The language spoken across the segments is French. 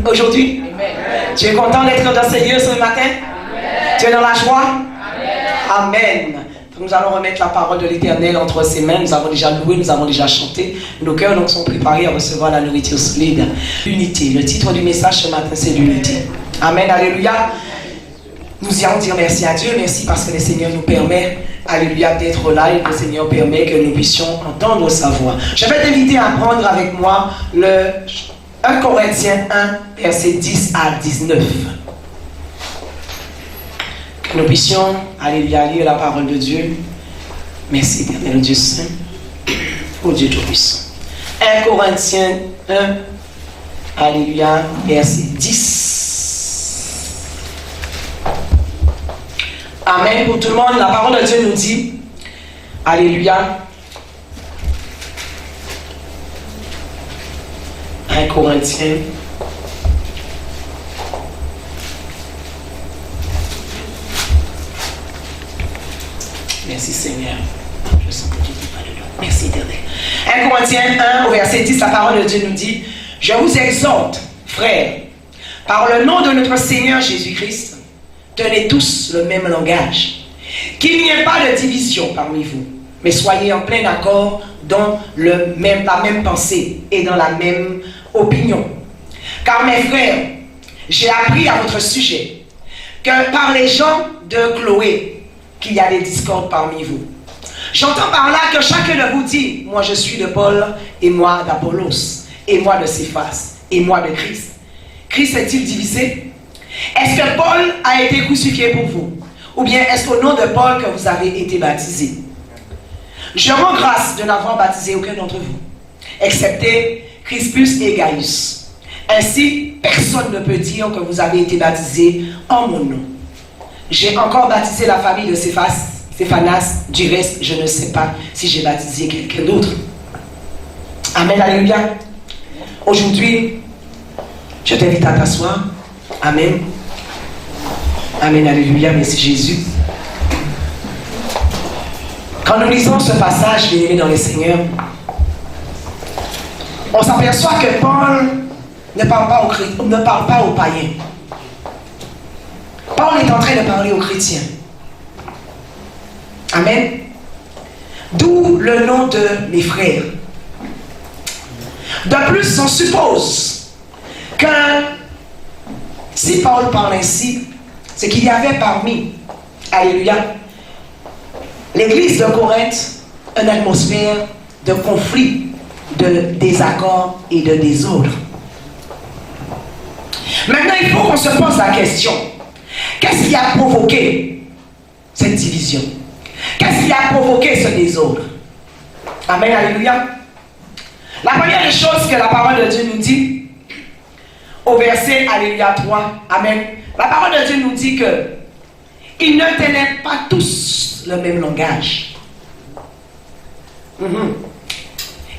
aujourd'hui? Tu es content d'être dans ces lieux ce matin? Amen. Tu es dans la joie? Amen. Amen. Nous allons remettre la parole de l'Éternel entre ses mains. Nous avons déjà loué, nous avons déjà chanté. Nos cœurs donc sont préparés à recevoir la nourriture solide. L'unité. Le titre du message ce matin, c'est l'unité. Amen. Alléluia. Nous allons dire merci à Dieu. Merci parce que le Seigneur nous permet, alléluia, d'être là et que le Seigneur permet que nous puissions entendre sa voix. Je vais t'inviter à prendre avec moi le 1 Corinthiens 1, versets 10 à 19. Que nous puissions, alléluia, lire la parole de Dieu. Merci, éternel Dieu Saint. Oh Dieu Tout-Puissant. 1 Corinthiens 1, alléluia, verset 10. Amen. Pour tout le monde, la parole de Dieu nous dit, alléluia, 1 Corinthiens. Merci Seigneur. Je sens que tu dis pas dedans. Merci éternel. 1 Corinthiens 1 au verset 10, la parole de Dieu nous dit, je vous exhorte, frères, par le nom de notre Seigneur Jésus-Christ, tenez tous le même langage. Qu'il n'y ait pas de division parmi vous, mais soyez en plein accord dans la même pensée et dans la même opinion. Car mes frères, j'ai appris à votre sujet que par les gens de Chloé, qu'il y a des discordes parmi vous. J'entends par là que chacun de vous dit, moi je suis de Paul, et moi d'Apollos, et moi de Céphas, et moi de Christ. Christ est-il divisé? Est-ce que Paul a été crucifié pour vous? Ou bien est-ce qu'au nom de Paul que vous avez été baptisé? Je rends grâce de n'avoir baptisé aucun d'entre vous, excepté Crispus et Gaius. Ainsi, personne ne peut dire que vous avez été baptisé en mon nom. J'ai encore baptisé la famille de Stéphanas. Du reste, je ne sais pas si j'ai baptisé quelqu'un d'autre. Amen, alléluia. Aujourd'hui, je t'invite à t'asseoir. Amen. Amen, alléluia. Merci Jésus. Quand nous lisons ce passage, bien-aimé dans le Seigneur, on s'aperçoit que Paul ne parle pas aux païens. Paul est en train de parler aux chrétiens. Amen. D'où le nom de mes frères. De plus, on suppose que si Paul parle ainsi, c'est qu'il y avait parmi, alléluia, l'église de Corinthe, une atmosphère de conflit, de désaccord et de désordre. Maintenant, il faut qu'on se pose la question. Qu'est-ce qui a provoqué cette division? Qu'est-ce qui a provoqué ce désordre? Amen, alléluia. La première des choses que la parole de Dieu nous dit, au verset, alléluia 3, amen. La parole de Dieu nous dit que ils ne tenaient pas tous le même langage.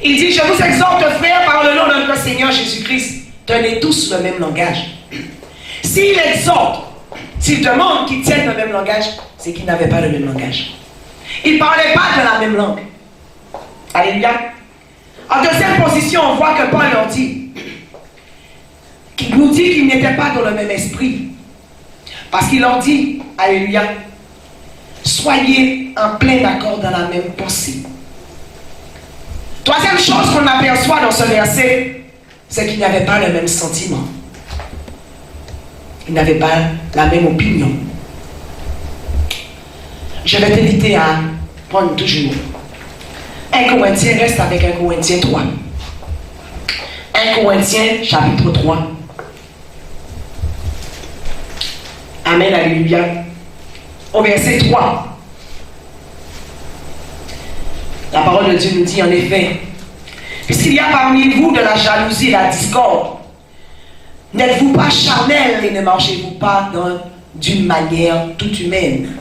Il dit, je vous exhorte, frères, par le nom de notre Seigneur Jésus-Christ, tenez tous le même langage. S'il exhorte, s'il demande qu'ils tiennent le même langage, c'est qu'ils n'avaient pas le même langage. Ils ne parlaient pas de la même langue. Alléluia. En deuxième position, on voit que Paul leur dit, qu'il nous dit qu'ils n'étaient pas dans le même esprit. Parce qu'il leur dit, alléluia, soyez en plein accord dans la même pensée. Troisième chose qu'on aperçoit dans ce verset, c'est qu'ils n'avaient pas le même sentiment. Ils n'avaient pas la même opinion. Je vais t'inviter à prendre toujours 1 Corinthiens, reste avec 1 Corinthiens 3. 1 Corinthiens chapitre 3. Amen, alléluia. Au verset 3. La parole de Dieu nous dit en effet, puisqu'il y a parmi vous de la jalousie et la discorde, n'êtes-vous pas charnels et ne marchez-vous pas d'une manière toute humaine?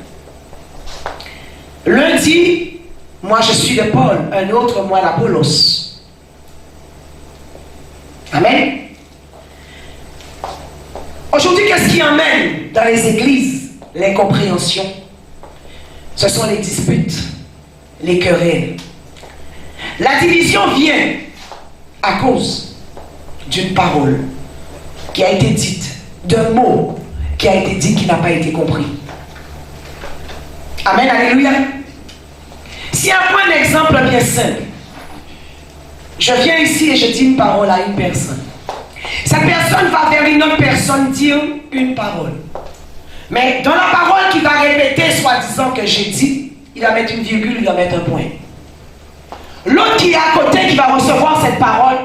L'un dit, moi je suis de Paul, un autre, moi d'Apollos. Amen. Aujourd'hui, qu'est-ce qui emmène dans les églises l'incompréhension? Ce sont les disputes, les querelles. La division vient à cause d'une parole qui a été dite, d'un mot qui a été dit qui n'a pas été compris. Amen, alléluia. Si on prend un exemple bien simple, je viens ici et je dis une parole à une personne. Cette personne va vers une autre personne dire une parole. Mais dans la parole qu'il va répéter, soi-disant que j'ai dit, il va mettre une virgule, il va mettre un point. L'autre qui est à côté, qui va recevoir cette parole,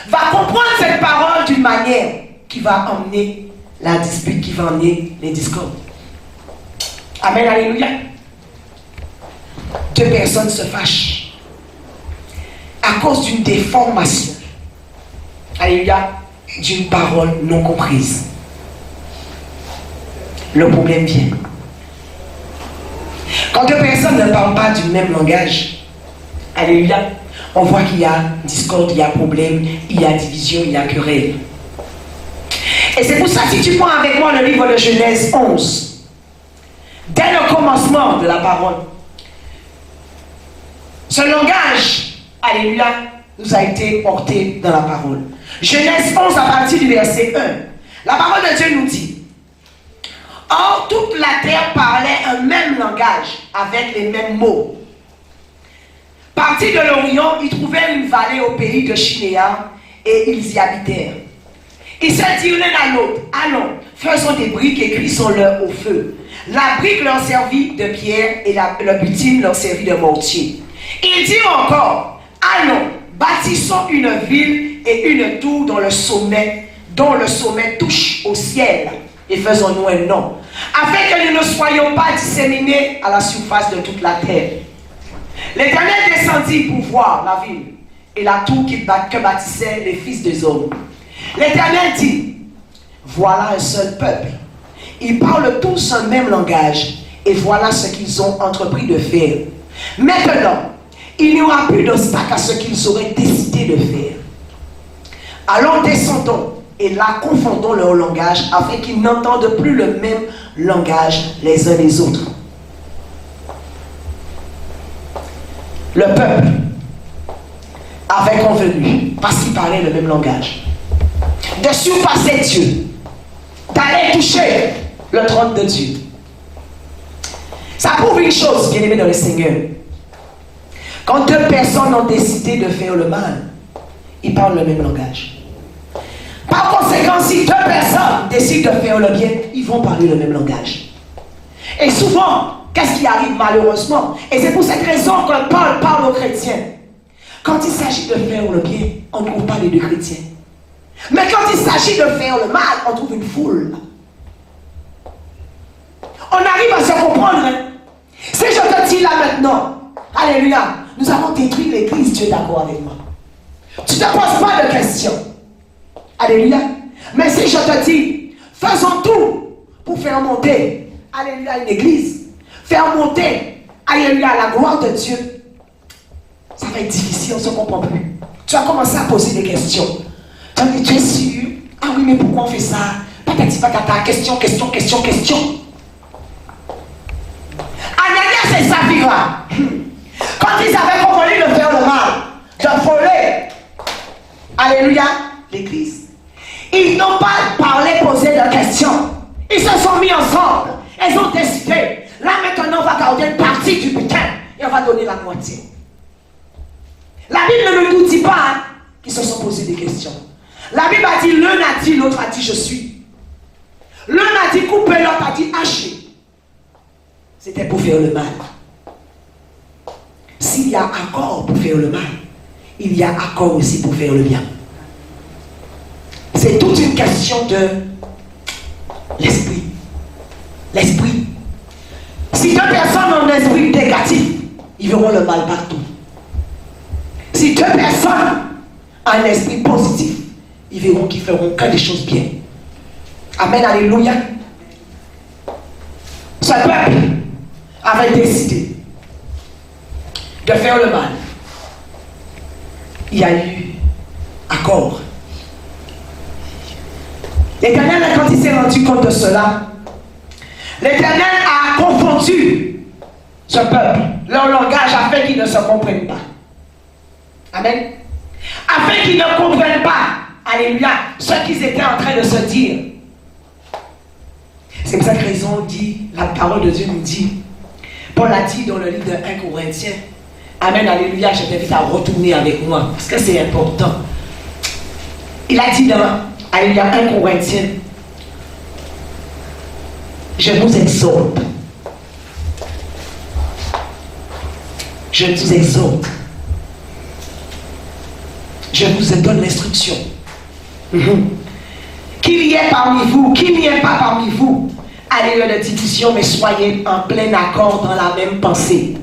va comprendre cette parole d'une manière qui va emmener la dispute, qui va emmener les discordes. Amen, alléluia. Deux personnes se fâchent à cause d'une déformation, alléluia, d'une parole non comprise. Le problème vient. Quand deux personnes ne parlent pas du même langage, alléluia, on voit qu'il y a discorde, il y a problème, il y a division, il y a querelle. Et c'est pour ça, si tu prends avec moi le livre de Genèse 11, dès le commencement de la parole, ce langage, alléluia, nous a été porté dans la parole. Genèse 11 à partir du verset 1. La parole de Dieu nous dit: or, toute la terre parlait un même langage, avec les mêmes mots. Partis de l'Orient, ils trouvèrent une vallée au pays de Chinéa, et ils y habitèrent. Ils se dirent l'un à l'autre: allons, faisons des briques et cuisons-leur au feu. La brique leur servit de pierre, et le butine leur servit de mortier. Ils dirent encore: allons, bâtissons une ville et une tour dont le sommet touche au ciel, et faisons-nous un nom, afin que nous ne soyons pas disséminés à la surface de toute la terre. L'Éternel descendit pour voir la ville et la tour que bâtissaient les fils des hommes. L'Éternel dit: voilà un seul peuple. Ils parlent tous un même langage, et voilà ce qu'ils ont entrepris de faire. Maintenant, il n'y aura plus d'obstacle à ce qu'ils auraient décidé de faire. Allons, descendons, et là confondons leur langage, afin qu'ils n'entendent plus le même langage les uns les autres. Le peuple avait convenu, parce qu'ils parlaient le même langage, de surpasser Dieu, d'aller toucher le trône de Dieu. Ça prouve une chose, bien aimé dans le Seigneur. Quand deux personnes ont décidé de faire le mal, ils parlent le même langage. Par conséquent, si deux personnes décident de faire le bien, ils vont parler le même langage. Et souvent, qu'est-ce qui arrive malheureusement? Et c'est pour cette raison que Paul parle aux chrétiens. Quand il s'agit de faire le bien, on ne trouve pas les deux chrétiens. Mais quand il s'agit de faire le mal, on trouve une foule. On arrive à se comprendre. Hein? Si je te dis là maintenant, alléluia, nous allons détruire l'église, tu es d'accord avec moi? Tu ne te poses pas de questions. Alléluia. Mais si je te dis, faisons tout pour faire monter, alléluia, une église, faire monter, alléluia, la gloire de Dieu, ça va être difficile, on ne se comprend plus. Tu vas commencer à poser des questions. Tu vas dire: tu es sûr? Ah oui, mais pourquoi on fait ça? Patati patata, question. Ananias et Saphira, quand ils avaient convenu de faire le mal, de voler, alléluia, l'église, ils n'ont pas parlé, posé de questions. Ils se sont mis ensemble. Ils ont décidé. Là maintenant, on va garder une partie du butin et on va donner la moitié. La Bible ne nous dit pas hein, qu'ils se sont posés des questions. La Bible a dit, l'un a dit, l'autre a dit je suis. L'un a dit couper, l'autre a dit hacher. C'était pour faire le mal. S'il y a accord pour faire le mal, il y a accord aussi pour faire le bien. C'est toute une question de l'esprit. L'esprit. Si deux personnes ont un esprit négatif, ils verront le mal partout. Si deux personnes ont un esprit positif, ils verront qu'ils feront que des choses bien. Amen, alléluia. Ce peuple avait décidé de faire le mal. Il y a eu accord. L'Éternel, quand il s'est rendu compte de cela, l'Éternel a confondu ce peuple, leur langage, afin qu'ils ne se comprennent pas. Amen. Afin qu'ils ne comprennent pas, Alléluia. Ce qu'ils étaient en train de se dire. C'est pour cette raison dit, la parole de Dieu nous dit, Paul a dit dans le livre de 1 Corinthiens, Amen, alléluia, je t'invite à retourner avec moi, parce que c'est important. Il a dit dans, alléluia, 1 Corinthiens, je vous exhorte. Je vous exhorte. Je vous donne l'instruction. Qu'il y ait parmi vous, qu'il n'y ait pas parmi vous, alléluia, de division, mais soyez en plein accord dans la même pensée.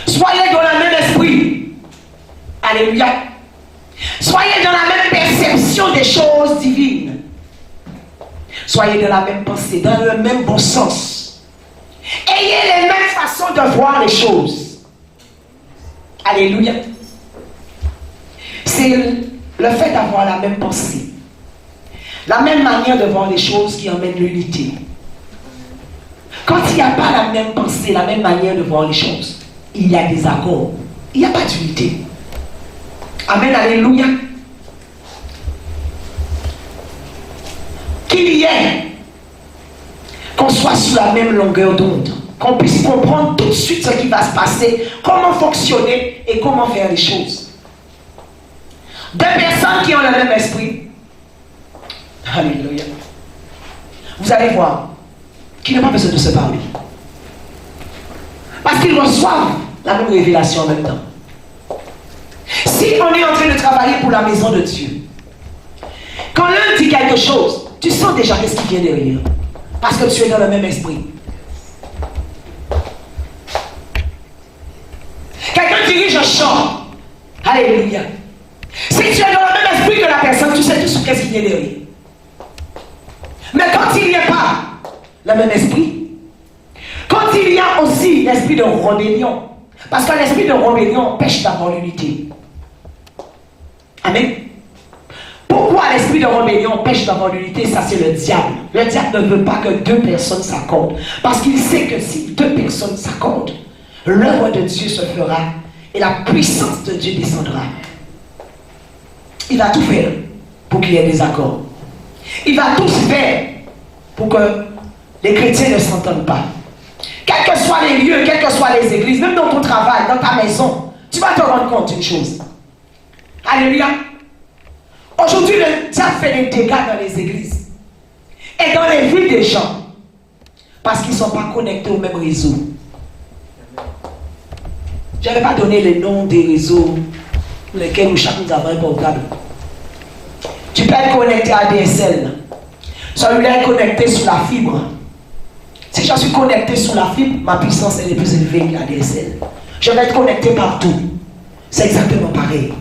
Soyez dans le même esprit. Alléluia. Soyez dans la même perception des choses divines. Soyez dans la même pensée, dans le même bon sens. Ayez les mêmes façons de voir les choses. Alléluia. C'est le fait d'avoir la même pensée. La même manière de voir les choses qui emmène l'unité. Quand il n'y a pas la même pensée, la même manière de voir les choses, il y a des accords. Il n'y a pas d'unité. Amen, alléluia. Qu'il y ait, qu'on soit sur la même longueur d'onde, qu'on puisse comprendre tout de suite ce qui va se passer, comment fonctionner et comment faire les choses. Deux personnes qui ont le même esprit. Alléluia. Vous allez voir qu'il n'y a pas besoin de se parler. Parce qu'ils reçoivent la même révélation en même temps. Si on est en train de travailler pour la maison de Dieu, quand l'un dit quelque chose, tu sens déjà qu'est-ce qui vient derrière. Parce que tu es dans le même esprit. Quelqu'un dirige un chant. Alléluia. Si tu es dans le même esprit que la personne, tu sais tout ce qu'est-ce qui vient derrière. Mais quand il n'y a pas le même esprit, quand il y a aussi l'esprit de rébellion, parce que l'esprit de rébellion empêche d'avoir l'unité. Amen. Pourquoi l'esprit de rébellion empêche d'avoir l'unité? Ça, c'est le diable. Le diable ne veut pas que deux personnes s'accordent. Parce qu'il sait que si deux personnes s'accordent, l'œuvre de Dieu se fera et la puissance de Dieu descendra. Il va tout faire pour qu'il y ait des accords. Il va tout faire pour que les chrétiens ne s'entendent pas. Quels que soient les lieux, quelles que soient les églises, même dans ton travail, dans ta maison, tu vas te rendre compte d'une chose. Alléluia. Aujourd'hui, le diable fait des dégâts dans les églises et dans les vies des gens parce qu'ils ne sont pas connectés au même réseau. Je ne vais pas donner les noms des réseaux pour lesquels nous chacun nous avons un portable. Tu peux être connecté à DSL. Celui-là est connecté sur la fibre. Si je suis connecté sur la fibre, ma puissance elle est plus élevée que la DSL. Je vais être connecté partout. C'est exactement pareil.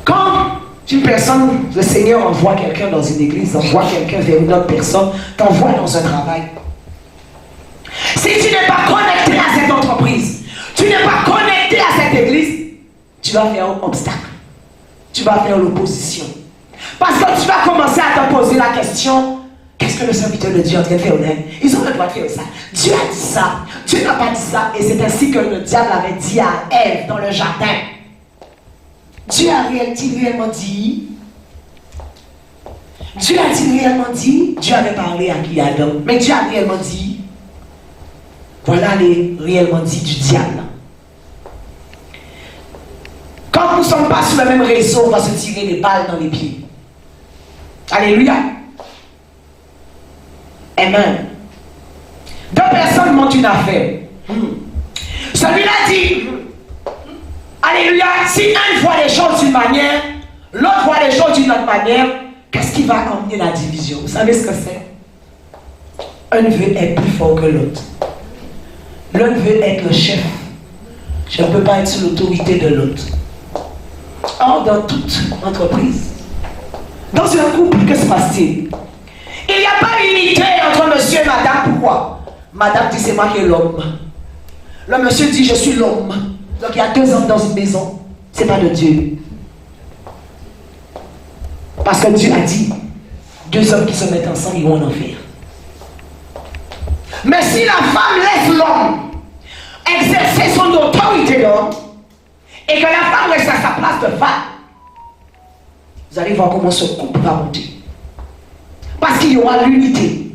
Quand une personne, le Seigneur envoie quelqu'un dans une église, envoie quelqu'un vers une autre personne, t'envoie dans un travail. Si tu n'es pas connecté à cette entreprise, tu n'es pas connecté à cette église, tu vas faire un obstacle. Tu vas faire l'opposition. Parce que tu vas commencer à te poser la question, qu'est-ce que le serviteur de Dieu est en train de faire? Ils ont le droit de faire ça. Dieu a dit ça. Dieu n'a pas dit ça. Et c'est ainsi que le diable avait dit à Ève dans le jardin. Dieu a-t-il réellement dit? Dieu a-t-il réellement dit? Dieu avait parlé à qui? Adam. Mais Dieu a réellement dit. Voilà les réellement dit du diable. Quand nous ne sommes pas sur le même réseau, on va se tirer des balles dans les pieds. Alléluia. Amen. Deux personnes montent une affaire. Celui-là dit, alléluia, si un voit les choses d'une manière, l'autre voit les choses d'une autre manière, qu'est-ce qui va emmener la division? Vous savez ce que c'est? Un veut être plus fort que l'autre. L'un veut être le chef. Je ne peux pas être sous l'autorité de l'autre. Or, dans toute entreprise, dans un couple, que se passe-t-il? Il n'y a pas d'unité entre monsieur et madame. Pourquoi? Madame dit c'est moi qui est l'homme. Le monsieur dit je suis l'homme. Donc il y a deux hommes dans une maison. C'est pas de Dieu. Parce que Dieu a dit deux hommes qui se mettent ensemble, ils vont en enfer. Mais si la femme laisse l'homme exercer son autorité d'homme et que la femme reste à sa place de femme, vous allez voir comment ce couple va monter. Parce qu'il y aura l'unité.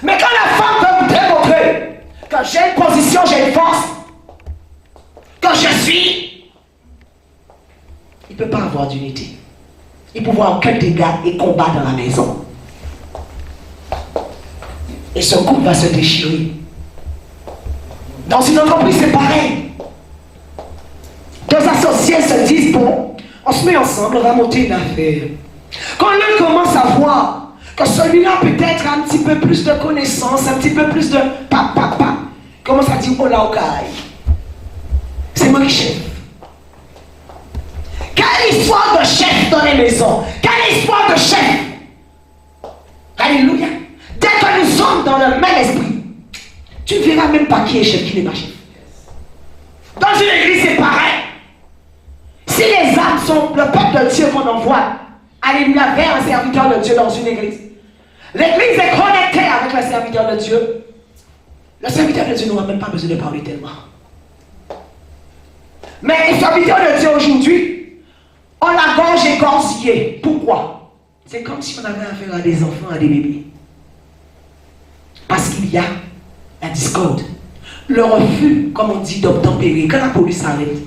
Mais quand la femme veut vous démontrer que j'ai une position, j'ai une force, que je suis, il ne peut pas avoir d'unité. Il ne peut avoir aucun dégât et combat dans la maison. Et ce couple va se déchirer. Dans une entreprise, c'est pareil. Deux associés se disent, bon, on se met ensemble, on va monter une affaire. Quand l'un commence à voir que celui-là peut-être a un petit peu plus de connaissances, un petit peu plus de papa, commence à dire, oh là, ok, c'est moi qui chef. Quelle histoire de chef dans les maisons? Quelle histoire de chef? Alléluia. Dès que nous sommes dans le même esprit, tu ne verras même pas qui est chef, qui n'est pas chef. Dans une église, c'est pareil. Si les âmes sont le peuple de Dieu qu'on envoie, alléluia, vers un serviteur de Dieu dans une église, l'église est connectée avec le serviteur de Dieu. Le serviteur de Dieu n'aura même pas besoin de parler tellement. Mais le serviteur de Dieu aujourd'hui, on la gorge égorgée. Pourquoi? C'est comme si on avait affaire à des enfants, à des bébés. Parce qu'il y a la discorde. Le refus, comme on dit, d'obtempérer. Quand la police arrête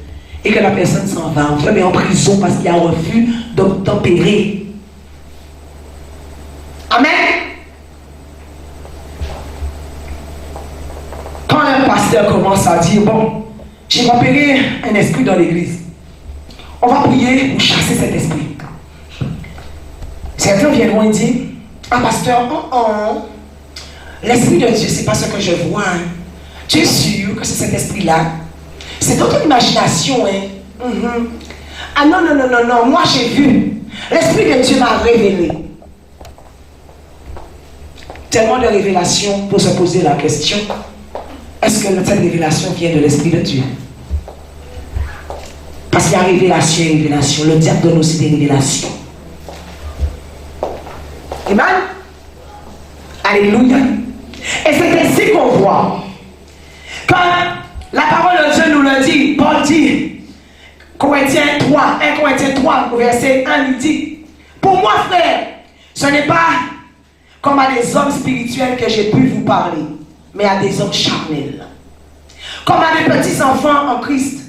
et que la personne s'en va, on met en prison parce qu'il y a un refus d'obtempérer. Amen. Quand un pasteur commence à dire, bon, j'ai repéré un esprit dans l'église, on va prier pour chasser cet esprit. Certains viendront et disent, ah pasteur, l'esprit de Dieu, c'est pas ce que je vois. Hein. Tu es sûr que c'est cet esprit-là? C'est dans ton imagination, hein? Ah non, moi j'ai vu. L'esprit de Dieu m'a révélé. Tellement de révélations pour se poser la question, est-ce que cette révélation vient de l'esprit de Dieu? Parce qu'il y a révélation et révélation. Le diable donne aussi des révélations. Amen? Alléluia. Et c'est ainsi qu'on voit. Quand la parole de Dieu nous le dit, Paul dit, Corinthiens 3, 1 Corinthiens 3, verset 1, il dit, pour moi, frère, ce n'est pas comme à des hommes spirituels que j'ai pu vous parler, mais à des hommes charnels. Comme à des petits enfants en Christ.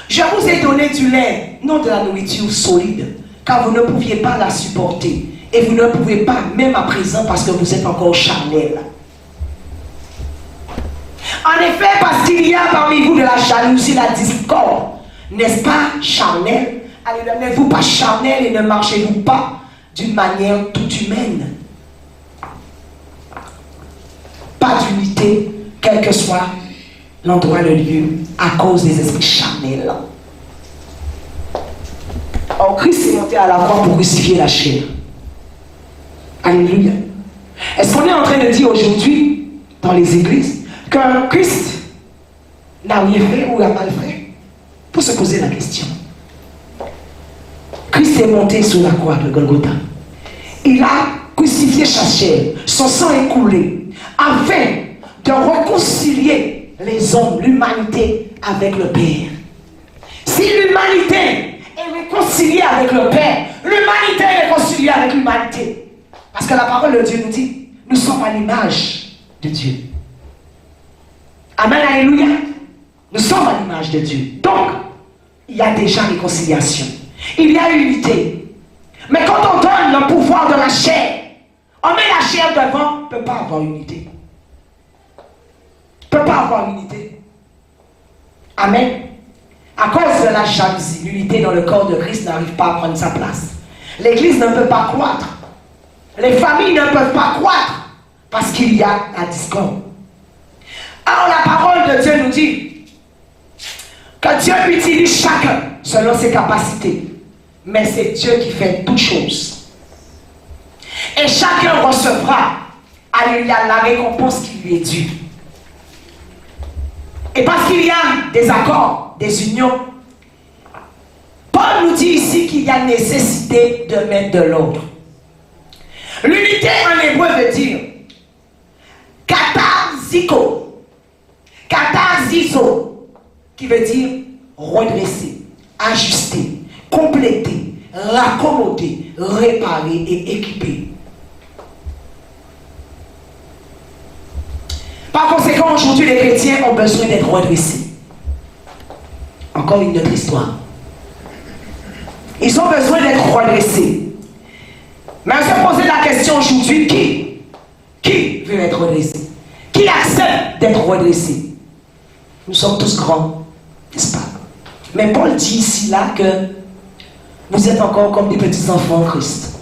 Je vous ai donné du lait, non de la nourriture solide, car vous ne pouviez pas la supporter. Et vous ne pouvez pas, même à présent, parce que vous êtes encore charnel. En effet, parce qu'il y a parmi vous de la jalousie, la discorde, n'est-ce pas charnel? Allez, n'êtes-vous pas charnel et ne marchez-vous pas d'une manière toute humaine? Pas d'unité, quel que soit l'endroit, le lieu, à cause des esprits charnels. Or, Christ est monté à la croix pour crucifier la chair. Alléluia. Est-ce qu'on est en train de dire aujourd'hui, dans les églises, que Christ n'a rien fait ou a mal fait? Pour se poser la question. Christ est monté sur la croix de Golgotha. Il a crucifié sa chair. Son sang est coulé afin de réconcilier les hommes, l'humanité avec le Père. Si l'humanité est réconciliée avec le Père, l'humanité est réconciliée avec l'humanité. Parce que la parole de Dieu nous dit, nous sommes à l'image de Dieu. Amen, alléluia. Nous sommes à l'image de Dieu. Donc, il y a déjà réconciliation. Il y a unité. Mais quand on donne le pouvoir de la chair, on met la chair devant, on ne peut pas avoir unité. On ne peut pas avoir unité. Amen. À cause de la jalousie, l'unité dans le corps de Christ n'arrive pas à prendre sa place. L'église ne peut pas croître. Les familles ne peuvent pas croître parce qu'il y a la discorde. Alors la parole de Dieu nous dit que Dieu utilise chacun selon ses capacités. Mais c'est Dieu qui fait toutes choses. Et chacun recevra, alléluia, la récompense qui lui est due. Et parce qu'il y a des accords, des unions, Paul nous dit ici qu'il y a nécessité de mettre de l'ordre. L'unité en hébreu veut dire katarziko, katarzizo, qui veut dire redresser, ajuster, compléter, raccommoder, réparer et équiper. Par conséquent, aujourd'hui, les chrétiens ont besoin d'être redressés. Encore une autre histoire. Ils ont besoin d'être redressés. Mais on s'est posé la question aujourd'hui, qui veut être redressé? Qui accepte d'être redressé? Nous sommes tous grands, n'est-ce pas? Mais Paul dit ici là que vous êtes encore comme des petits enfants en Christ.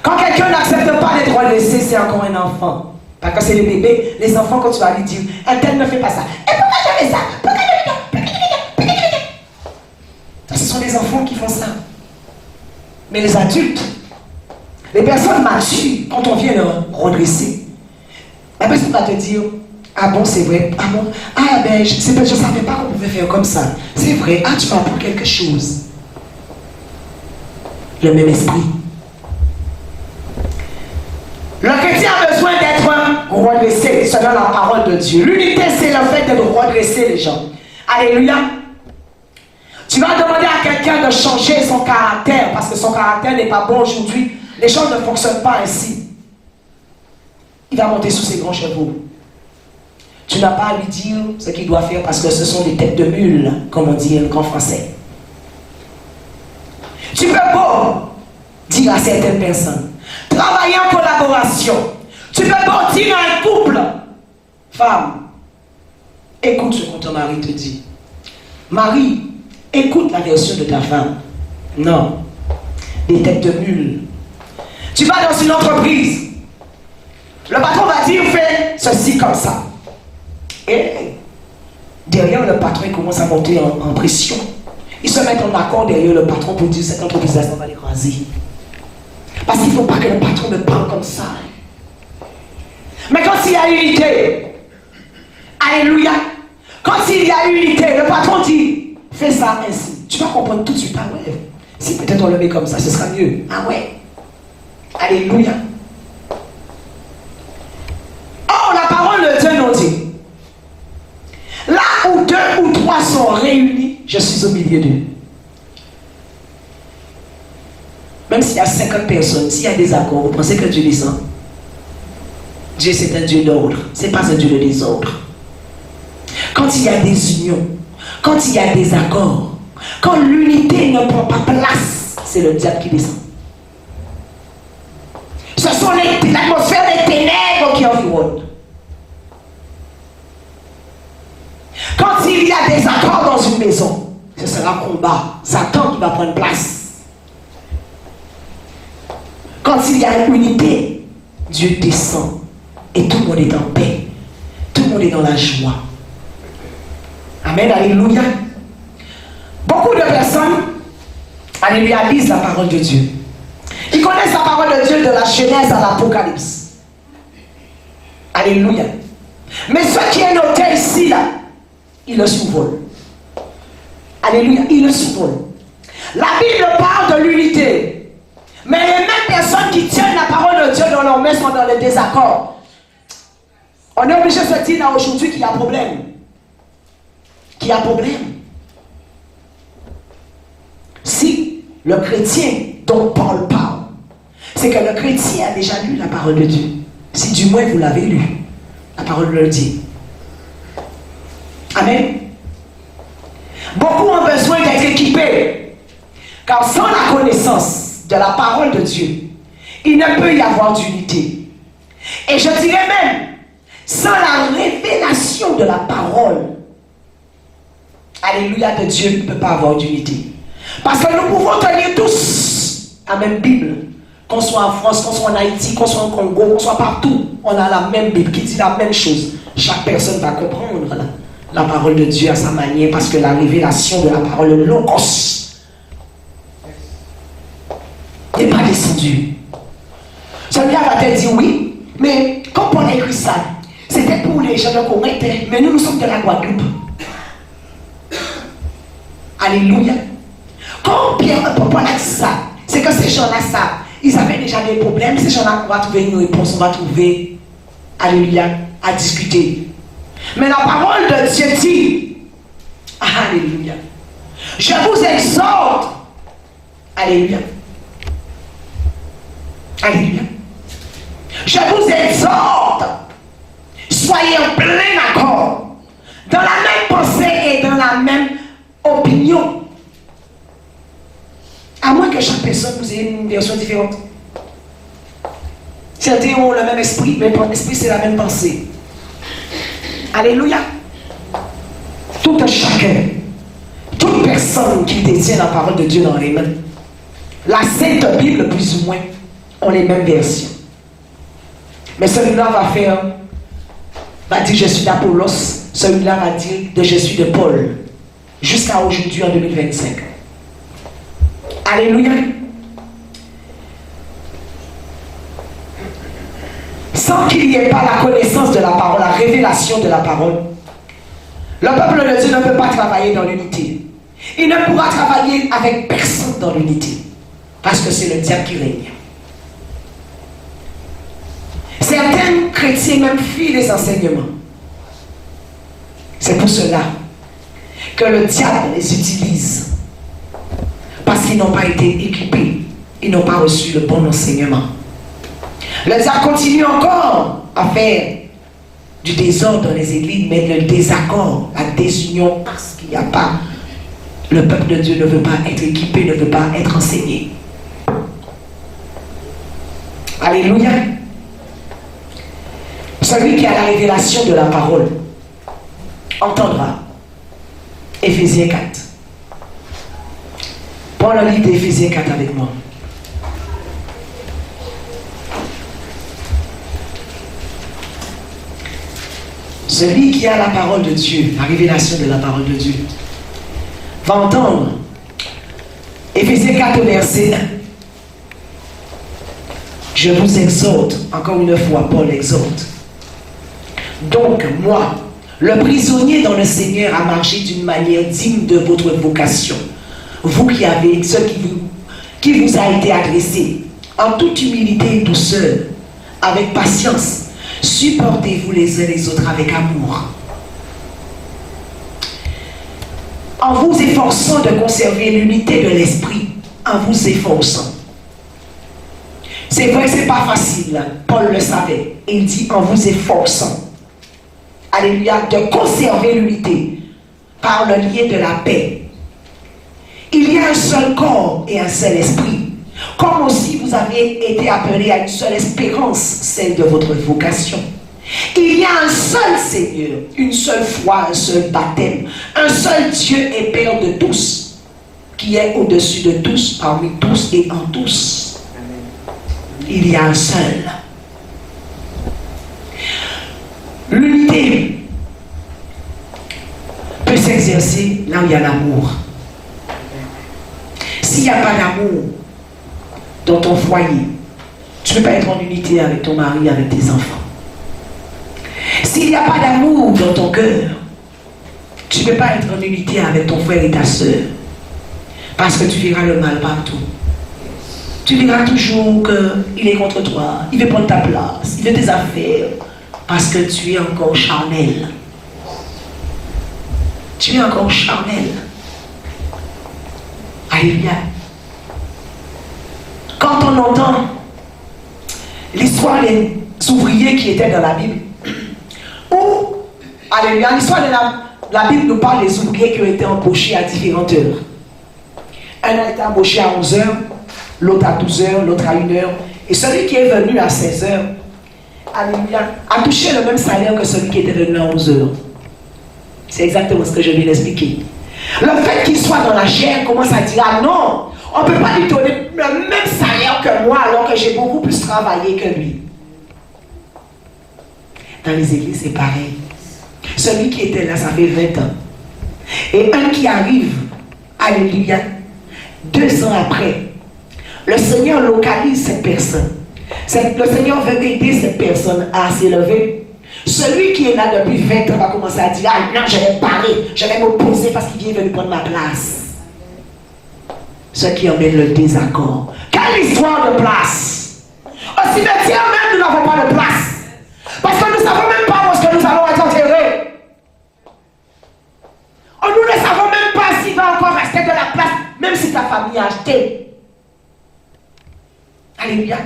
Quand quelqu'un n'accepte pas d'être redressé, c'est encore un enfant. Parce que c'est les bébés, les enfants, quand tu vas lui dire, un tel ne fait pas ça. Et pourquoi je fais ça? Ça, ce sont les enfants qui font ça. Mais les adultes, les personnes matures, quand on vient leur redresser, la personne va te dire, ah bon, c'est vrai, ah bon, ah ben, je ne savais pas qu'on pouvait faire comme ça. C'est vrai, ah tu m'apprends quelque chose. Le même esprit. Le chrétien a besoin d'être redressé selon la parole de Dieu. L'unité, c'est le fait de redresser les gens. Alléluia. Tu vas demander à quelqu'un de changer son caractère parce que son caractère n'est pas bon aujourd'hui. Les choses ne fonctionnent pas ainsi. Il va monter sous ses grands chevaux. Tu n'as pas à lui dire ce qu'il doit faire parce que ce sont des têtes de mule, comme on dit en français. Tu peux pas dire à certaines personnes, travailler en collaboration. Tu peux pas dire à un couple, femme, écoute ce que ton mari te dit. Mari, écoute la version de ta femme. Non, des têtes de mule. Tu vas dans une entreprise. Le patron va dire, fais ceci comme ça. Et derrière le patron, il commence à monter en pression. Ils se mettent en accord derrière le patron pour dire, cette entreprise-là, ça va l'écraser. Parce qu'il ne faut pas que le patron me parle comme ça. Mais quand il y a unité, alléluia, quand il y a unité, le patron dit, fais ça ainsi. Tu vas comprendre tout de suite, ah ouais, si peut-être on le met comme ça, ce sera mieux. Ah ouais, alléluia. Oh, la parole de Dieu nous dit, là où 2 ou 3 sont réunis, je suis au milieu d'eux. Même s'il y a 50 personnes, s'il y a des accords, vous pensez que Dieu descend? Dieu, c'est un Dieu d'ordre, ce n'est pas un Dieu de désordre. Quand il y a des unions, quand il y a des accords, quand l'unité ne prend pas place, c'est le diable qui descend. Ce sont l'atmosphère des ténèbres qui environnent. Quand il y a des accords dans une maison, ce sera combat. Satan qui va prendre place. Quand il y a une unité, Dieu descend et tout le monde est en paix. Tout le monde est dans la joie. Amen, alléluia. Beaucoup de personnes, alléluia, lisent la parole de Dieu. Ils connaissent la parole de Dieu de la Genèse à l'Apocalypse. Alléluia. Mais ce qui est noté ici, là, il le survole. Alléluia, il le survole. La Bible parle de l'unité. Mais les mêmes personnes qui tiennent la parole de Dieu dans leurs mains sont dans le désaccord. On est obligé de se dire là aujourd'hui qu'il y a problème. Qu'il y a problème. Si le chrétien dont Paul parle, c'est que le chrétien a déjà lu la parole de Dieu. Si du moins vous l'avez lu, la parole le dit. Amen. Beaucoup ont besoin d'être équipés. Car sans la connaissance de la parole de Dieu, il ne peut y avoir d'unité. Et je dirais même, sans la révélation de la parole, alléluia, de Dieu, il ne peut pas avoir d'unité. Parce que nous pouvons tenir tous la même Bible. Qu'on soit en France, qu'on soit en Haïti, qu'on soit au Congo, qu'on soit partout, on a la même Bible qui dit la même chose. Chaque personne va comprendre la parole de Dieu à sa manière, parce que la révélation de la parole, le logos, n'est pas descendu. Celui-là va te dire oui, mais quand Paul a écrit ça, c'était pour les gens de Corinthe, mais nous sommes de la Guadeloupe. Alléluia. Quand Paul a dit ça, c'est que ces gens-là savent. Ils avaient déjà des problèmes. Ces gens-là, on va trouver une réponse, on va trouver, alléluia, à discuter. Mais la parole de Dieu dit, alléluia, je vous exhorte, Alléluia. Alléluia. Je vous exhorte, soyez en plein accord, dans la même pensée et dans la même opinion. À moins que chaque personne vous ait une version différente. Certains ont le même esprit, mais pour l'esprit c'est la même pensée. Alléluia. Tout un chacun, toute personne qui détient la parole de Dieu dans les mains, la Sainte Bible plus ou moins, ont les mêmes versions. Mais celui-là va dire je suis d'Apollos, celui-là va dire je suis de Paul, jusqu'à aujourd'hui en 2025. Alléluia. Sans qu'il n'y ait pas la connaissance de la parole, la révélation de la parole, le peuple de Dieu ne peut pas travailler dans l'unité. Il ne pourra travailler avec personne dans l'unité, parce que c'est le diable qui règne. Certains chrétiens même fuient les enseignements. C'est pour cela que le diable les utilise. Parce qu'ils n'ont pas été équipés. Ils n'ont pas reçu le bon enseignement. Le diable continue encore à faire du désordre dans les églises, mais le désaccord, la désunion, parce qu'il n'y a pas, le peuple de Dieu ne veut pas être équipé, ne veut pas être enseigné. Alléluia. Celui qui a la révélation de la parole entendra. Éphésiens 4. Prends le livre d'Éphésiens 4 avec moi. Celui qui a la parole de Dieu, la révélation de la parole de Dieu, va entendre. Éphésiens 4 verset 1. Je vous exhorte, encore une fois, Paul exhorte. Donc, moi, le prisonnier dans le Seigneur, a marché d'une manière digne de votre vocation. Vous qui avez ce qui vous a été adressé, en toute humilité et douceur, avec patience, supportez-vous les uns les autres avec amour. En vous efforçant de conserver l'unité de l'esprit, en vous efforçant. C'est vrai que ce n'est pas facile, Paul le savait. Il dit en vous efforçant. Alléluia, de conserver l'unité par le lien de la paix. Il y a un seul corps et un seul esprit. Comme aussi vous avez été appelés à une seule espérance, celle de votre vocation. Il y a un seul Seigneur, une seule foi, un seul baptême, un seul Dieu et Père de tous, qui est au-dessus de tous, parmi tous et en tous. Il y a un seul. L'unité peut s'exercer là où il y a l'amour. S'il n'y a pas d'amour dans ton foyer, tu ne peux pas être en unité avec ton mari, avec tes enfants. S'il n'y a pas d'amour dans ton cœur, tu ne peux pas être en unité avec ton frère et ta soeur. Parce que tu verras le mal partout. Tu verras toujours qu'il est contre toi, il veut prendre ta place, il veut tes affaires. Parce que tu es encore charnel. Tu es encore charnel. Alléluia. Quand on entend l'histoire des ouvriers qui étaient dans la Bible, ou, alléluia, l'histoire de la Bible nous parle des ouvriers qui ont été embauchés à différentes heures. Un a été embauché à 11 heures, l'autre à 12 heures, l'autre à 1 heure. Et celui qui est venu à 16 heures, alléluia, a touché le même salaire que celui qui était venu à 11 heures. C'est exactement ce que je viens d'expliquer. Le fait qu'il soit dans la chair commence à dire, ah non, on ne peut pas lui donner le même salaire que moi alors que j'ai beaucoup plus travaillé que lui. Dans les églises, c'est pareil. Celui qui était là, ça fait 20 ans. Et un qui arrive, alléluia, 2 ans après, le Seigneur localise cette personne. Le Seigneur veut aider cette personne à s'élever. Celui qui est là depuis 20 ans va commencer à dire, ah non, je vais parler, je vais m'opposer parce qu'il vient venir prendre ma place. Ce qui emmène le désaccord. Quelle histoire de place! Au cimetière même, nous n'avons pas de place. Parce que nous ne savons même pas où est-ce que nous allons être enterrés. Nous ne savons même pas s'il va encore rester de la place, même si ta famille a acheté. Alléluia.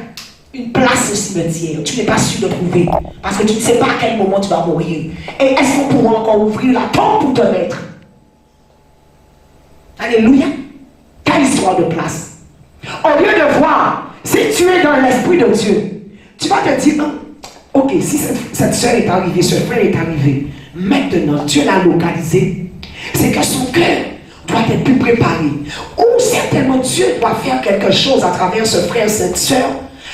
Une place au cimetière. Tu n'es pas sûr de trouver. Parce que tu ne sais pas à quel moment tu vas mourir. Et est-ce qu'on pourra encore ouvrir la tombe pour te mettre? Alléluia. Quelle histoire de place. Au lieu de voir, si tu es dans l'esprit de Dieu, tu vas te dire, ok, si cette soeur est arrivée, ce frère est arrivé, maintenant Dieu l'a localisé, c'est que son cœur doit être plus préparé. Ou certainement Dieu doit faire quelque chose à travers ce frère, cette soeur,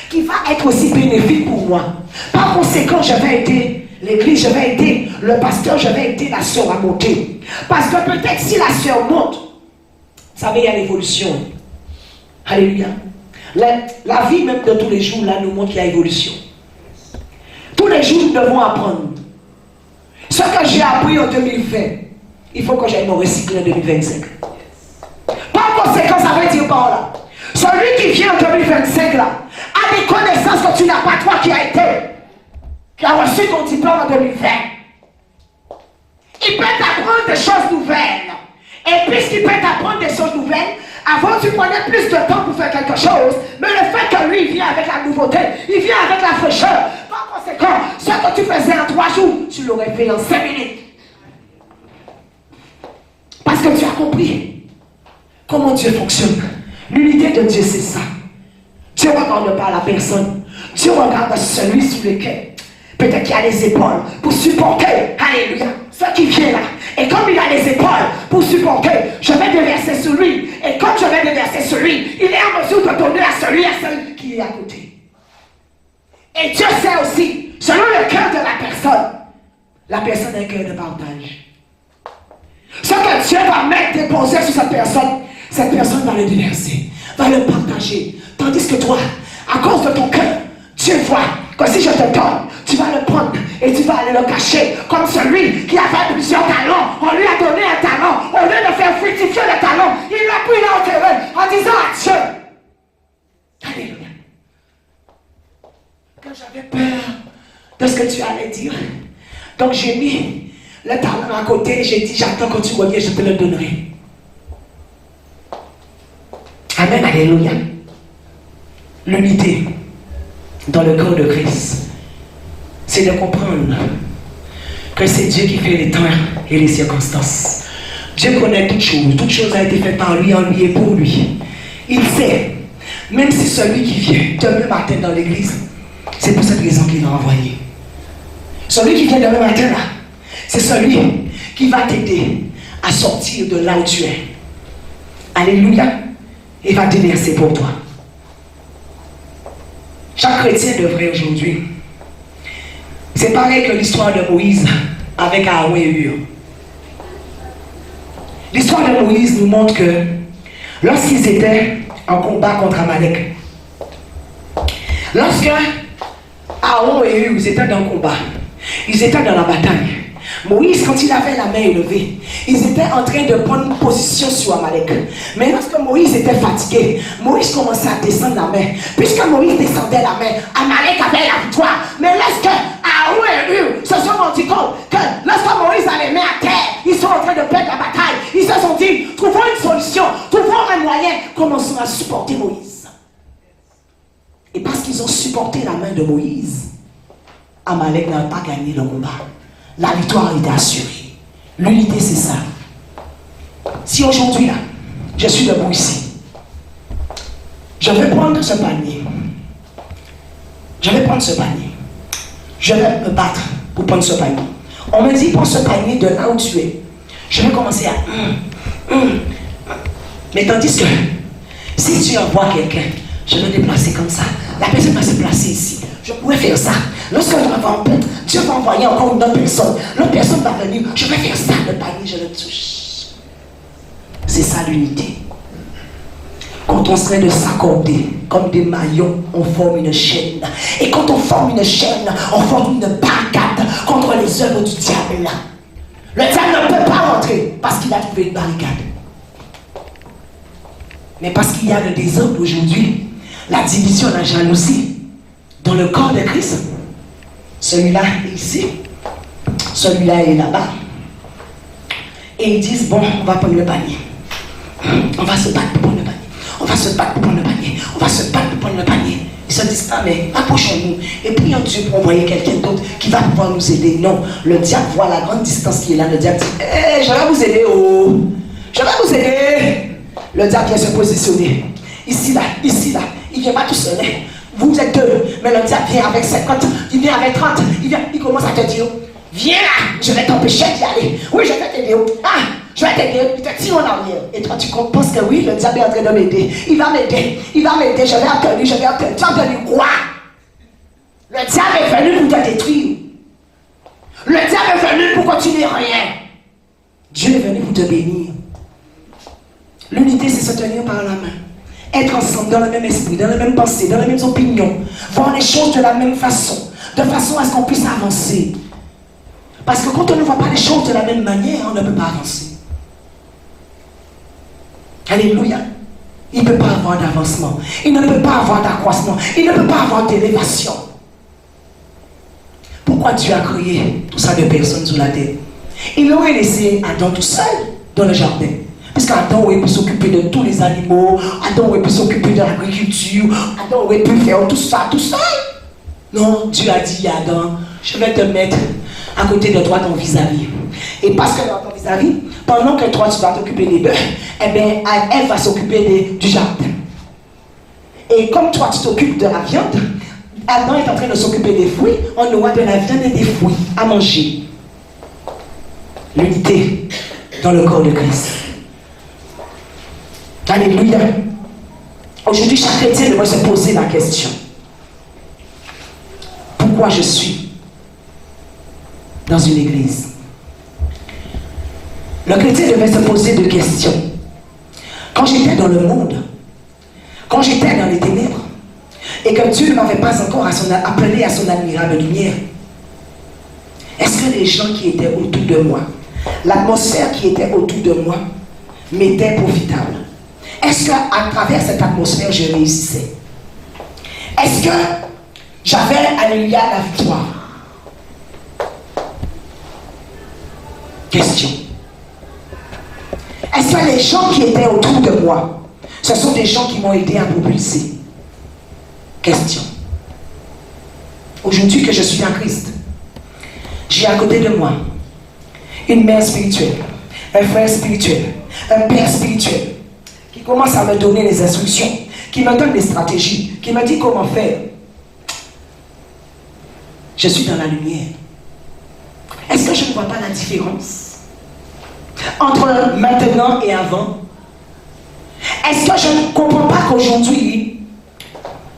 qui va être aussi bénéfique pour moi. Par conséquent, je vais aider l'église, je vais aider le pasteur, je vais aider la soeur à monter. Parce que peut-être si la soeur monte, vous savez, il y a l'évolution. Alléluia. La vie même de tous les jours, là, nous montre qu'il y a évolution. Tous les jours, nous devons apprendre. Ce que j'ai appris en 2020, il faut que j'aille me recycler en 2025. Par conséquent, ça veut dire par là. Celui qui vient en 2025 là, a des connaissances que tu n'as pas, toi qui a reçu ton diplôme en 2020. Il peut t'apprendre des choses nouvelles. Et puisqu'il peut t'apprendre des choses nouvelles, avant tu prenais plus de temps pour faire quelque chose, mais le fait que lui il vient avec la nouveauté, il vient avec la fraîcheur. Par conséquent, ce que tu faisais en 3 jours, tu l'aurais fait en 5 minutes. Parce que tu as compris comment Dieu fonctionne. L'unité de Dieu, c'est ça. Dieu ne regarde pas la personne. Dieu regarde celui sur lequel peut-être qu'il a les épaules pour supporter. Alléluia. Ce qui vient là. Et comme il a les épaules pour supporter, je vais déverser sur lui. Et comme je vais déverser sur lui, il est en mesure de donner à celui qui est à côté. Et Dieu sait aussi, selon le cœur de la personne a un cœur de partage. Ce que Dieu va mettre, déposer sur cette personne va le déverser, va le partager. Tandis que toi, à cause de ton cœur, Dieu voit que si je te donne, tu vas le prendre et tu vas aller le cacher. Comme celui qui avait plusieurs talents, on lui a donné un talent. Au lieu de faire fructifier le talent, il l'a pris là au terrain en disant à Dieu. Alléluia. Quand j'avais peur de ce que tu allais dire, donc j'ai mis le talent à côté et j'ai dit, j'attends quand tu reviens, je te le donnerai. Amen, alléluia. L'unité dans le corps de Christ, c'est de comprendre que c'est Dieu qui fait les temps et les circonstances. Dieu connaît toutes choses a été faite par lui, en lui et pour lui. Il sait, même si celui qui vient demain matin dans l'église, c'est pour cette raison qu'il l'a envoyé. Celui qui vient demain matin là, c'est celui qui va t'aider à sortir de là où tu es. Alléluia. Et va déverser pour toi. Chaque chrétien devrait aujourd'hui. C'est pareil que l'histoire de Moïse avec Aaron et Hur. L'histoire de Moïse nous montre que lorsqu'ils étaient en combat contre Amalek, lorsque Aaron et Hur étaient dans le combat, ils étaient dans la bataille. Moïse, quand il avait la main élevée, ils étaient en train de prendre une position sur Amalek. Mais lorsque Moïse était fatigué, Moïse commençait à descendre la main. Puisque Moïse descendait la main, Amalek avait la victoire. Mais lorsque Aaron et Hur se sont rendus compte que lorsque Moïse a les mains à terre, ils sont en train de perdre la bataille. Ils se sont dit, trouvons une solution, trouvons un moyen, commençons à supporter Moïse. Et parce qu'ils ont supporté la main de Moïse, Amalek n'a pas gagné le combat. La victoire était assurée. L'unité, c'est ça. Si aujourd'hui, là, je suis debout ici, je vais prendre ce panier. Je vais prendre ce panier. Je vais me battre pour prendre ce panier. On me dit, prends ce panier de là où tu es. Je vais commencer à... Mais tandis que, si tu envoies quelqu'un, je vais me déplacer comme ça. La personne va se placer ici. Je pourrais faire ça. Lorsque je vais en paix, Dieu va envoyer encore une autre personne. L'autre personne va venir. Je vais faire ça. Le panier, je le touche. C'est ça l'unité. Quand on serait de s'accorder comme des maillons, on forme une chaîne. Et quand on forme une chaîne, on forme une barricade contre les œuvres du diable. Le diable ne peut pas rentrer parce qu'il a trouvé une barricade. Mais parce qu'il y a le désordre aujourd'hui, la division, la jalousie, dans le corps de Christ, celui-là est ici, celui-là est là-bas. Et ils disent, bon, on va prendre le panier. On va se battre pour prendre le panier. On va se battre pour prendre le panier. On va se battre pour prendre le panier. Ils se disent pas, mais approchons-nous et prions Dieu pour envoyer quelqu'un d'autre qui va pouvoir nous aider. Non, le diable voit la grande distance qui est là. Le diable dit, je vais vous aider, oh, je vais vous aider. Le diable vient se positionner. Ici, là, ici, là. Il ne vient pas tout seul. Hein. Vous êtes deux, mais le diable vient avec 50, il vient avec 30, il commence à te dire, viens là, je vais t'empêcher d'y aller. Oui, je vais t'aider. Ah, je vais t'aider, il te tire en arrière. Et toi, tu penses que oui, le diable est en train de m'aider. Il va m'aider, je vais obtenir, Tu as obtenu quoi? Le diable est venu pour te détruire. Le diable est venu pour continuer rien. Dieu est venu pour te bénir. L'unité, c'est se tenir par la main. Être ensemble dans le même esprit, dans la même pensée, dans les mêmes opinions. Voir les choses de la même façon. De façon à ce qu'on puisse avancer. Parce que quand on ne voit pas les choses de la même manière, on ne peut pas avancer. Alléluia. Il ne peut pas avoir d'avancement. Il ne peut pas avoir d'accroissement. Il ne peut pas avoir d'élévation. Pourquoi Dieu a créé tout ça de personnes sur la terre? Il aurait laissé Adam tout seul dans le jardin. Puisqu'Adam aurait pu s'occuper de tous les animaux, Adam aurait pu s'occuper de l'agriculture, Adam aurait pu faire tout ça tout seul. Non, Dieu a dit à Adam, je vais te mettre à côté de toi ton vis-à-vis. Et parce que dans ton vis-à-vis, pendant que toi tu vas t'occuper des bœufs, eh bien, elle va s'occuper du jardin. Et comme toi tu t'occupes de la viande, Adam est en train de s'occuper des fruits, on aura de la viande et des fruits à manger. L'unité dans le corps de Christ. Alléluia. Aujourd'hui, chaque chrétien devrait se poser la question. Pourquoi je suis dans une église? Le chrétien devait se poser deux questions. Quand j'étais dans le monde, quand j'étais dans les ténèbres, et que Dieu ne m'avait pas encore appelé à son admirable lumière, est-ce que les gens qui étaient autour de moi, l'atmosphère qui était autour de moi, m'était profitable? Est-ce qu'à travers cette atmosphère, je réussissais? Est-ce que j'avais, alléluia, la victoire? Question. Est-ce que les gens qui étaient autour de moi, ce sont des gens qui m'ont aidé à propulser? Question. Aujourd'hui que je suis en Christ, j'ai à côté de moi une mère spirituelle, un frère spirituel, un père spirituel, qui commence à me donner les instructions, qui me donne des stratégies, qui me dit comment faire. Je suis dans la lumière. Est-ce que je ne vois pas la différence entre maintenant et avant? Est-ce que je ne comprends pas qu'aujourd'hui,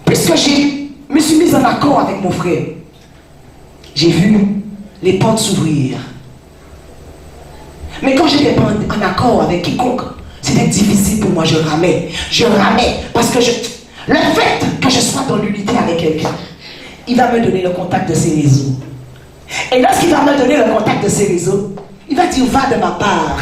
puisque je me suis mise en accord avec mon frère, j'ai vu les portes s'ouvrir. Mais quand je n'étais pas en accord avec quiconque, c'était difficile pour moi, je ramais parce que le fait que je sois dans l'unité avec quelqu'un, il va me donner le contact de ses réseaux. Et lorsqu'il va me donner le contact de ses réseaux, il va dire, va de ma part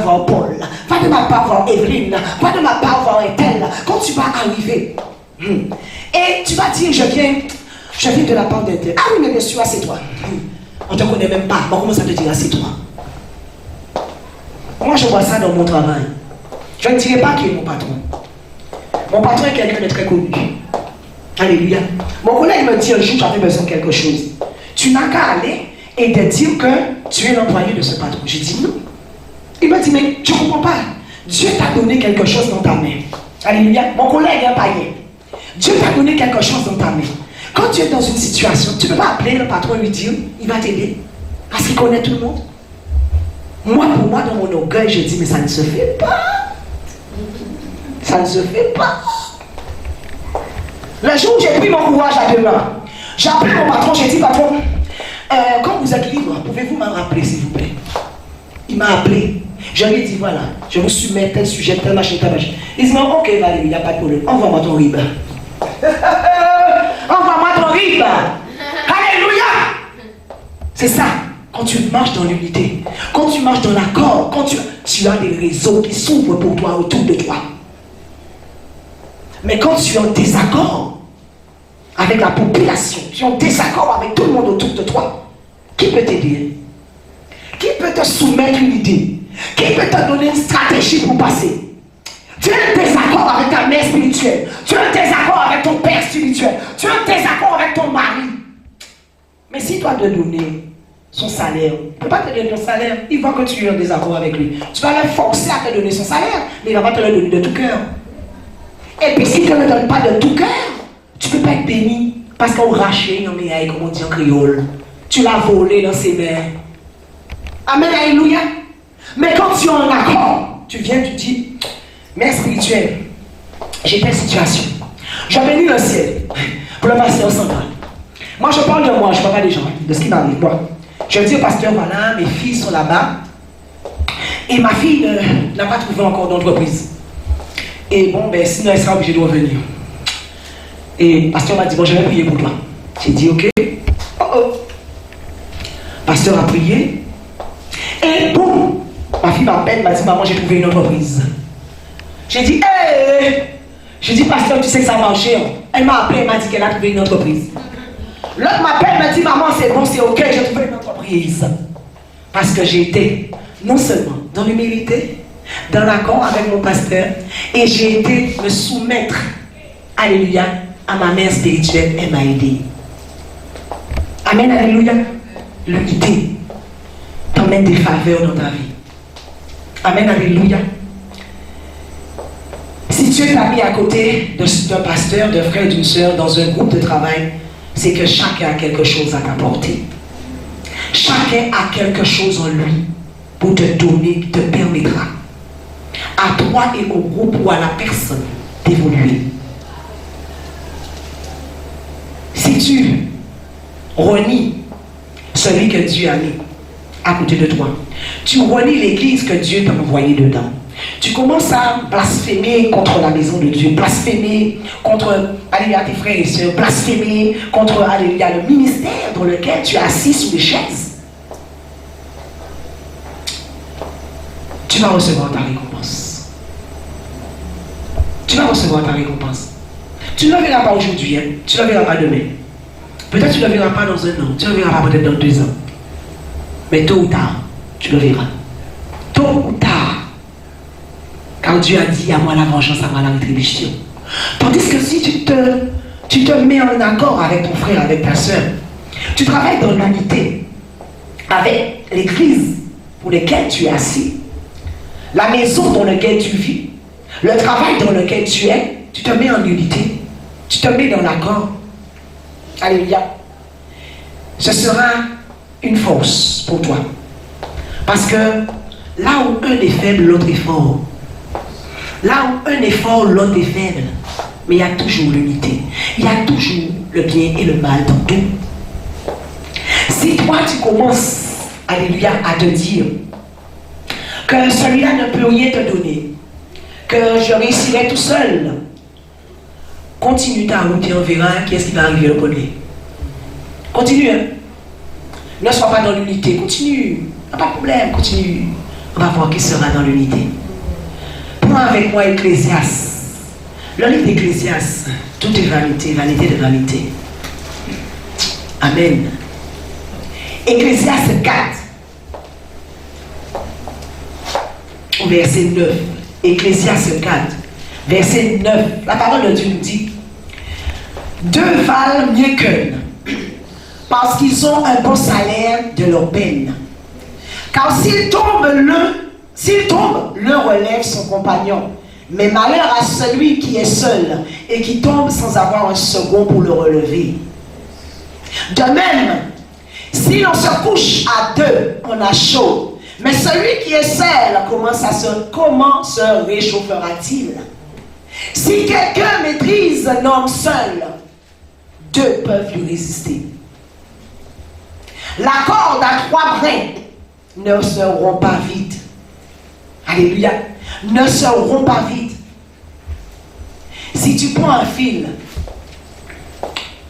voir Paul, va de ma part voir Evelyne, va de ma part voir Ethel, quand tu vas arriver. Et tu vas dire, je viens de la part d'Ethel. Ah oui, mais bien sûr, assieds-toi. On ne te connaît même pas, bon, comment ça te dire, assieds-toi? Moi, je vois ça dans mon travail. Je ne dirais pas qui est mon patron. Mon patron est quelqu'un de très connu. Alléluia. Mon collègue me dit un jour, j'avais besoin de quelque chose. Tu n'as qu'à aller et te dire que tu es l'employé de ce patron. J'ai dit non. Il m'a dit, mais tu ne comprends pas. Dieu t'a donné quelque chose dans ta main. Alléluia. Mon collègue est un païen. Dieu t'a donné quelque chose dans ta main. Quand tu es dans une situation, tu ne peux pas appeler le patron et lui dire, il va t'aider. Parce qu'il connaît tout le monde. Moi, pour moi, dans mon orgueil, je dis, mais ça ne se fait pas. Ça ne se fait pas. Le jour où j'ai pris mon courage à deux mains, j'ai appelé mon patron, j'ai dit, patron, quand vous êtes libre, pouvez-vous m'en rappeler, s'il vous plaît? Il m'a appelé. Je lui ai dit, voilà, je vous soumets tel sujet, tel machin, tel machin. Il dit, ok, Valérie, il n'y a pas de problème. Envoie-moi ton RIB. Envoie-moi ton RIB. Alléluia. C'est ça. Quand tu marches dans l'unité, quand tu marches dans l'accord, quand tu as des réseaux qui s'ouvrent pour toi, autour de toi. Mais quand tu es en désaccord avec la population, tu es en désaccord avec tout le monde autour de toi, qui peut t'aider? Qui peut te soumettre une idée? Qui peut te donner une stratégie pour passer? Tu es en désaccord avec ta mère spirituelle. Tu es en désaccord avec Mais si toi te donner son salaire, il ne peut pas te donner ton salaire, il voit que tu es en désaccord avec lui. Tu vas le forcer à te donner son salaire, mais il ne va pas te le donner de tout cœur. Et puis si tu ne le donnes pas de tout cœur, tu ne peux pas être béni. Parce qu'on raché, comme on dit en créole. Tu l'as volé dans ses mains. Amen, alléluia. Mais quand tu es en accord, tu viens, tu dis, mère spirituelle, j'ai telle situation. Je bénis le ciel pour le pasteur central. Moi, je parle de moi, je ne parle pas des gens, de ce qui m'arrive. Moi, je dis au pasteur, voilà, mes filles sont là-bas. Et ma fille n'a pas trouvé encore d'entreprise. Et bon, ben, sinon, elle sera obligée de revenir. Et le pasteur m'a dit, bon, je vais prier pour toi. J'ai dit, ok. Oh oh. Pasteur a prié. Et boum, ma fille m'appelle, m'a dit, maman, j'ai trouvé une entreprise. J'ai dit, hé! J'ai dit, pasteur, tu sais que ça a marché. Hein? Elle m'a appelé, elle m'a dit qu'elle a trouvé une entreprise. L'autre m'appelle, m'a dit, maman, c'est bon, c'est ok, j'ai trouvé une entreprise. Parce que j'ai été, non seulement dans l'humilité, dans l'accord avec mon pasteur, et j'ai été me soumettre, alléluia, à ma mère spirituelle, elle m'a aidé. Amen, alléluia. L'unité t'emmène des faveurs dans ta vie. Amen, alléluia. Si tu es mis à côté d'un pasteur, d'un frère, d'une soeur, dans un groupe de travail, c'est que chacun a quelque chose à t'apporter. Chacun a quelque chose en lui pour te donner, qui te permettra à toi et au groupe ou à la personne d'évoluer. Si tu renies celui que Dieu a mis à côté de toi, tu renies l'église que Dieu t'a envoyée dedans, tu commences à blasphémer contre la maison de Dieu, blasphémer contre, alléluia, tes frères et sœurs, blasphémer contre, alléluia, le ministère dans lequel tu es assis sous les chaises, tu vas recevoir ta récompense. Tu vas recevoir ta récompense. Tu ne le verras pas aujourd'hui, hein? Tu ne le verras pas demain. Peut-être tu ne le verras pas dans un an, tu ne le verras pas peut-être dans 2 ans. Mais tôt ou tard, tu le verras. Tôt ou tard. Car Dieu a dit, à moi la vengeance, à moi la rétribution. Tandis que si tu te mets en accord avec ton frère, avec ta soeur, tu travailles dans l'unité avec l'église pour laquelle tu es assis, la maison dans laquelle tu vis, le travail dans lequel tu es, tu te mets en unité, tu te mets dans l'accord. Alléluia. Ce sera une force pour toi. Parce que là où un est faible, l'autre est fort. Là où un est fort, l'autre est faible. Mais il y a toujours l'unité. Il y a toujours le bien et le mal dans tout. Si toi tu commences, alléluia, à te dire que celui-là ne peut rien te donner, que je réussirai tout seul, continue ta route et on verra qui est-ce qui va arriver au premier. Continue. Hein? Ne sois pas dans l'unité. Continue. Pas de problème. Continue. On va voir qui sera dans l'unité. Prends avec moi Ecclésiaste. Le livre d'Ecclésiaste. Tout est vanité. Vanité de vanité. Amen. Ecclésiaste 4. Au verset 9. Ecclésiaste 4. Verset 9. La parole de Dieu nous dit: 2 valent mieux qu'un, parce qu'ils ont un bon salaire de leur peine. Car s'il tombe, l'un relève son compagnon. Mais malheur à celui qui est seul et qui tombe sans avoir un second pour le relever. De même, si l'on se couche à 2, on a chaud. Mais celui qui est seul, comment se réchauffera-t-il? Si quelqu'un maîtrise un homme seul, 2 peuvent lui résister. La corde à 3 brins ne se rompt pas vite. Alléluia. Ne se rompt pas vite. Si tu prends un fil,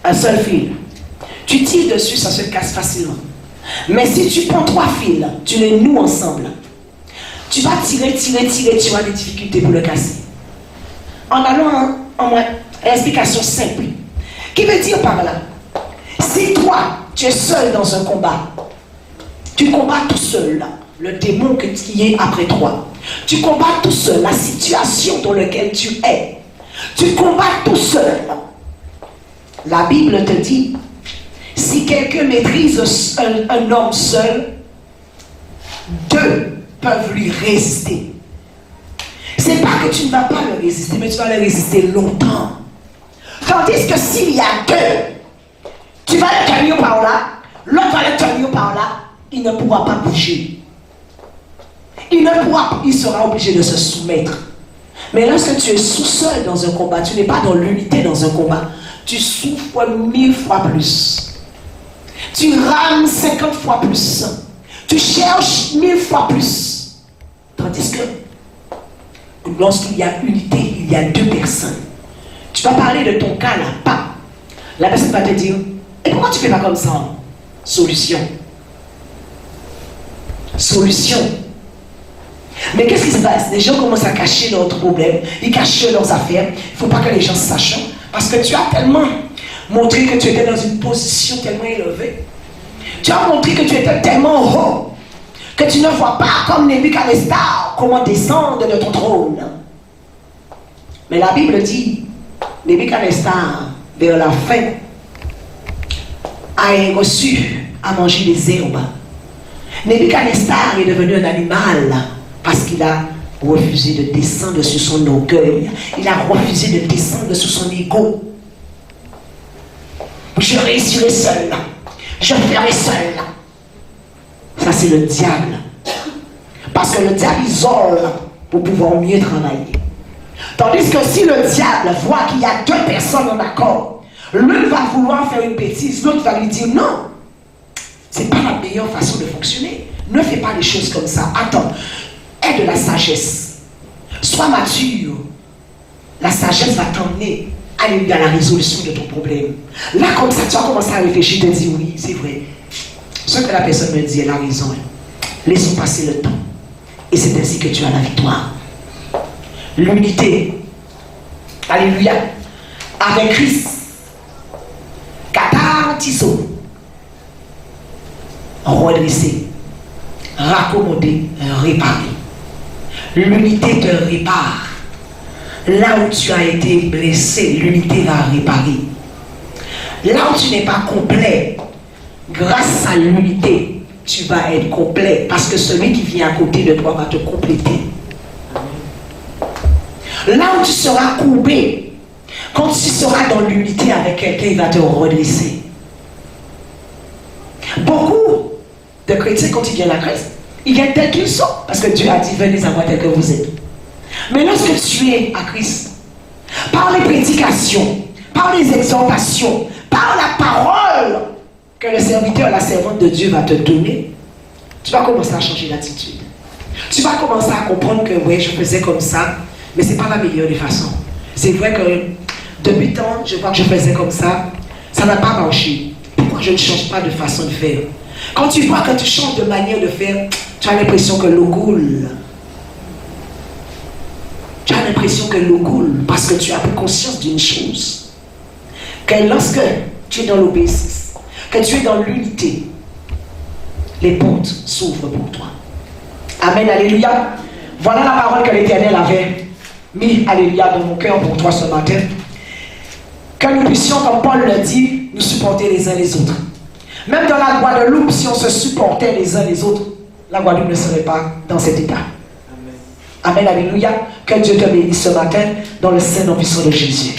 un seul fil, tu tires dessus, ça se casse facilement. Mais si tu prends 3 fils, tu les noues ensemble, tu vas tirer, tu as des difficultés pour le casser. En allant en explication simple, qui veut dire par là, si toi, tu es seul dans un combat, tu combats tout seul, là, le démon qui est après toi, tu combats tout seul la situation dans laquelle tu es, tu combats tout seul. La Bible te dit Si quelqu'un maîtrise un homme seul, deux peuvent lui résister. C'est pas que tu ne vas pas le résister, mais tu vas le résister longtemps. Tandis que s'il y a deux, tu vas le tenir par là, l'autre va le tenir par là, il ne pourra pas bouger. Il sera obligé de se soumettre. Mais lorsque tu es seul dans un combat, tu n'es pas dans l'unité dans un combat, tu souffres 1000 fois plus. Tu rames 50 fois plus. Tu cherches 1000 fois plus. Tandis que lorsqu'il y a unité, il y a deux personnes. Tu vas parler de ton cas là, pas. La personne va te dire, et pourquoi tu ne fais pas comme ça? Solution. Solution. Mais qu'est-ce qui se passe? Les gens commencent à cacher leurs problèmes, ils cachent leurs affaires. Il ne faut pas que les gens sachent. Parce que tu as tellement montré que tu étais dans une position tellement élevée. Tu as montré que tu étais tellement haut que tu ne vois pas comme Nebuchadnezzar comment descendre de ton trône. Mais la Bible dit, Nebuchadnezzar, vers la fin, a reçu à manger des herbes. Nebuchadnezzar est devenu un animal parce qu'il a refusé de descendre sur son orgueil. Il a refusé de descendre sur son ego. Je réussirai seul. Je ferai seul. Ça, c'est le diable. Parce que le diable isole pour pouvoir mieux travailler. Tandis que si le diable voit qu'il y a deux personnes en accord, l'un va vouloir faire une bêtise, l'autre va lui dire non. Ce n'est pas la meilleure façon de fonctionner. Ne fais pas les choses comme ça. Attends, aie de la sagesse. Sois mature. La sagesse va t'emmener à la résolution de ton problème. Là, comme ça, tu vas commencer à réfléchir, te dire oui, c'est vrai. Ce que la personne me dit, elle a raison. Laissons passer le temps. Et c'est ainsi que tu as la victoire. L'unité. Alléluia. Avec Christ. Catartiso. Redresser. Raccommoder. Réparer. L'unité te répare. Là où tu as été blessé, l'unité va réparer. Là où tu n'es pas complet, grâce à l'unité, tu vas être complet. Parce que celui qui vient à côté de toi va te compléter. Là où tu seras courbé, quand tu seras dans l'unité avec quelqu'un, il va te redresser. Beaucoup de chrétiens, quand ils viennent à Christ, ils viennent tels qu'ils sont. Parce que Dieu a dit, venez à moi tel que vous êtes. Mais lorsque tu es à Christ, par les prédications, par les exhortations, par la parole que le serviteur, la servante de Dieu va te donner, tu vas commencer à changer d'attitude. Tu vas commencer à comprendre que oui, je faisais comme ça, mais ce n'est pas la meilleure des façons. C'est vrai que depuis le temps, je vois que je faisais comme ça n'a pas marché. Pourquoi je ne change pas de façon de faire? Quand tu vois que tu changes de manière de faire, tu as l'impression que l'eau coule. Tu as l'impression que l'eau coule parce que tu as pris conscience d'une chose. Que lorsque tu es dans l'obéissance, que tu es dans l'unité, les portes s'ouvrent pour toi. Amen, alléluia. Voilà la parole que l'Éternel avait mis, alléluia, dans mon cœur pour toi ce matin. Que nous puissions, comme Paul le dit, nous supporter les uns les autres. Même dans la Guadeloupe, si on se supportait les uns les autres, la Guadeloupe ne serait pas dans cet état. Amen, alléluia. Que Dieu te bénisse ce matin dans le Saint-Nom puissant de Jésus.